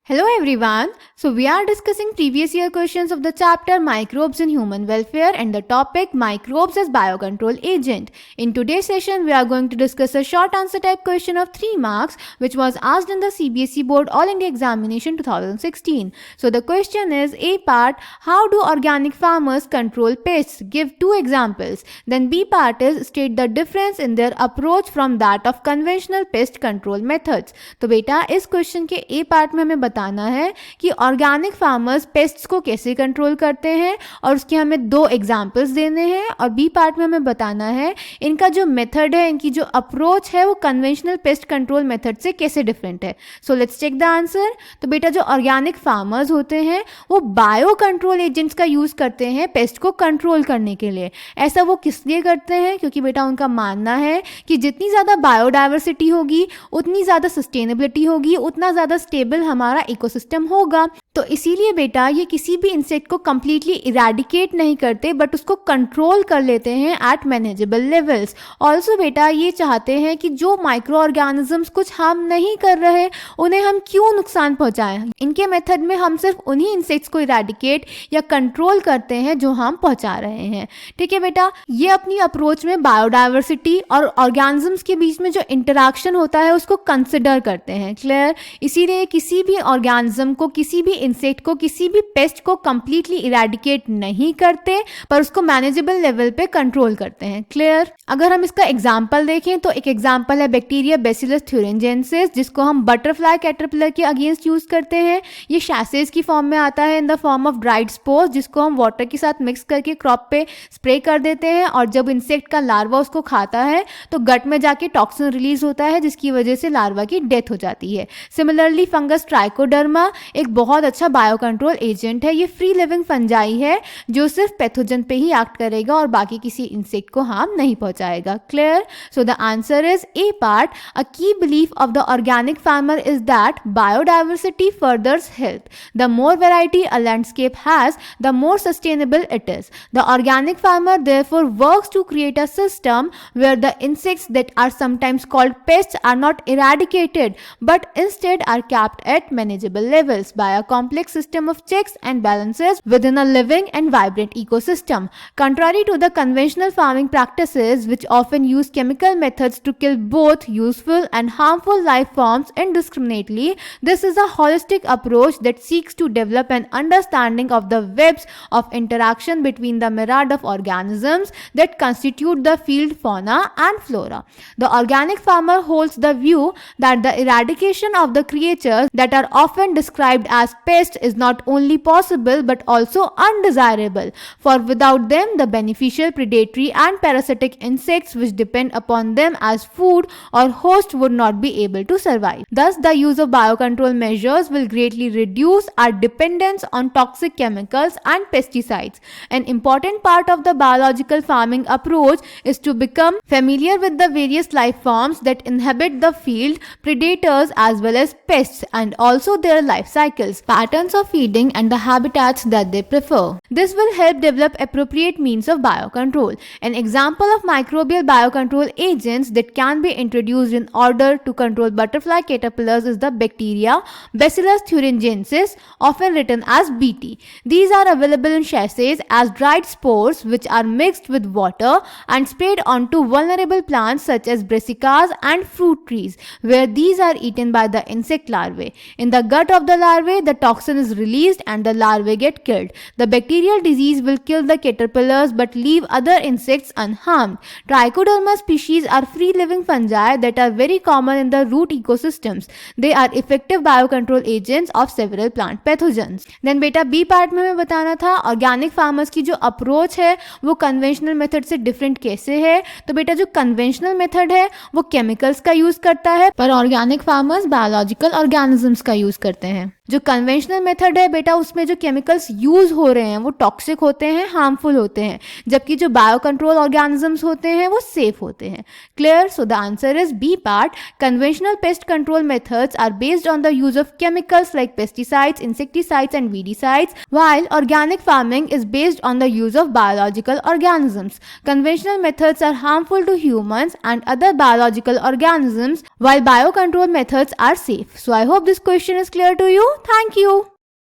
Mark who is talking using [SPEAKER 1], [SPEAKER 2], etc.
[SPEAKER 1] Hello everyone. So we are discussing previous year questions of the chapter Microbes in Human Welfare and the topic Microbes as Biocontrol Agent. In today's session we are going to discuss a short answer type question of 3 marks which was asked in the CBSE Board All India Examination 2016. So the question is A part, how do organic farmers control pests? Give 2 examples. Then B part is state the difference in their approach from that of conventional pest control methods. तो बेटा इस question के ए part में हमें बताना है कि organic farmers pests को कैसे कंट्रोल करते हैं और उसके हमें 2 एग्जांपल्स देने हैं और बी पार्ट में हमें बताना है इनका जो मेथड है, इनकी जो अप्रोच है वो कन्वेंशनल पेस्ट कंट्रोल मेथड से कैसे डिफरेंट है. So let's check the answer. तो बेटा जो ऑर्गेनिक फार्मर्स होते हैं वो बायो कंट्रोल एजेंट्स का यूज करते हैं पेस्ट को कंट्रोल करने के लिए. ऐसा वो किस लिए करते हैं? क्योंकि बेटा उनका मानना है कि जितनी ज़्यादा बायोडाइवर्सिटी होगी उतनी ज़्यादा सस्टेनेबिलिटी होगी, उतना ज़्यादा स्टेबल हमारा इकोसिस्टम होगा. तो इसीलिए बेटा ये किसी भी इंसेक्ट को कंप्लीटली इरेडिकेट नहीं करते बट उसको कंट्रोल कर लेते हैं एट मैनेजेबल लेवल्स. ऑल्सो बेटा ये चाहते हैं कि जो माइक्रो ऑर्गेनिजम्स कुछ हार्म नहीं कर रहे उन्हें हम क्यों नुकसान पहुंचाएं. इनके मेथड में हम सिर्फ उन्हीं इंसेक्ट्स को इरेडिकेट या कंट्रोल करते हैं जो हम पहुंचा रहे हैं. ठीक है बेटा, ये अपनी अप्रोच में बायोडाइवर्सिटी और ऑर्गेनिजम्स के बीच में जो इंटरेक्शन होता है उसको कंसिडर करते हैं. क्लियर? इसीलिए किसी भी ऑर्गेनिज्म को, किसी भी इंसेक्ट को, किसी भी पेस्ट को कंप्लीटली इरेडिकेट नहीं करते पर उसको मैनेजेबल लेवल पे कंट्रोल करते हैं. क्लियर? अगर हम इसका एग्जांपल देखें तो एक एग्जांपल है बैक्टीरिया बैसिलस थ्यूरिंजेंसिस जिसको हम बटरफ्लाई कैटरपिलर के अगेंस्ट यूज करते हैं. ये शैसेज की फॉर्म में आता है in the form of dried spores जिसको हम वाटर के साथ मिक्स करके क्रॉप पे स्प्रे कर देते हैं और जब इंसेक्ट का लार्वा उसको खाता है तो गट में जाके टॉक्सिन रिलीज होता है जिसकी वजह से लार्वा की डेथ हो जाती है. सिमिलरली फंगस ट्राइकोडर्मा एक बहुत अच्छा बायो कंट्रोल एजेंट है. ये फ्री लिविंग फंजाई है जो सिर्फ पैथोजन पे ही एक्ट करेगा और बाकी किसी इंसेक्ट को हार्म नहीं पहुंचाएगा. Clear? So the answer is A part. A key belief of the organic farmer is that biodiversity furthers health. The more variety a landscape has the more sustainable it is. The organic farmer therefore works to create a system where the insects that are sometimes called pests are not eradicated but instead are kept at manageable levels by a complex system of checks and balances within a living and vibrant ecosystem. Contrary to the conventional farming practices which often use chemical methods to kill both useful and harmful life forms indiscriminately, this is a holistic approach that seeks to develop an understanding of the webs of interaction between the myriad of organisms that constitute the field fauna and flora. The organic farmer holds the view that the eradication of the creatures that are often described as pests is not only possible but also undesirable, for without them the beneficial predatory and parasitic insects which depend upon them as food or host would not be able to survive. Thus the use of biocontrol measures will greatly reduce our dependence on toxic chemicals and pesticides. An important part of the biological farming approach is to become familiar with the various life forms that inhabit the field, predators as well as pests, and also their life cycles, patterns of feeding and the habitats that they prefer. This will help develop appropriate means of biocontrol. An example of microbial biocontrol agents that can be introduced in order to control butterfly caterpillars is the bacteria Bacillus thuringiensis, often written as BT. These are available in sachets as dried spores which are mixed with water and sprayed onto vulnerable plants such as brassicas and fruit trees, where these are eaten by the insect larvae. In the gut of the larvae, the toxin is released and the larvae get killed. The bacterial disease will kill the caterpillars but leave other insects unharmed. Trichoderma species are free-living fungi that are very common in the root ecosystems. They are effective biocontrol agents of several plant pathogens. Then बेटा B part में हमें बताना था organic farmers की जो approach है वो conventional method से डिफरेंट कैसे है. तो बेटा जो कन्वेंशनल मेथड है वो केमिकल्स का यूज करता है पर ऑर्गेनिक फार्मर्स बायोलॉजिकल ऑर्गेनिजम्स का यूज करते हैं. जो कन्वेंशनल मेथड है बेटा उसमें जो केमिकल्स यूज हो रहे हैं वो टॉक्सिक होते हैं, हार्मफुल होते हैं, जबकि जो बायो कंट्रोल ऑर्गेनिजम्स होते हैं वो सेफ होते हैं. Clear? So the answer is B part. Conventional pest control methods are based on the use of chemicals like pesticides, insecticides and weedicides, while organic farming is based on the use of biological organisms. Conventional methods are harmful to humans and other biological organisms while biocontrol methods are safe. So I hope this question question is clear to you? Thank you.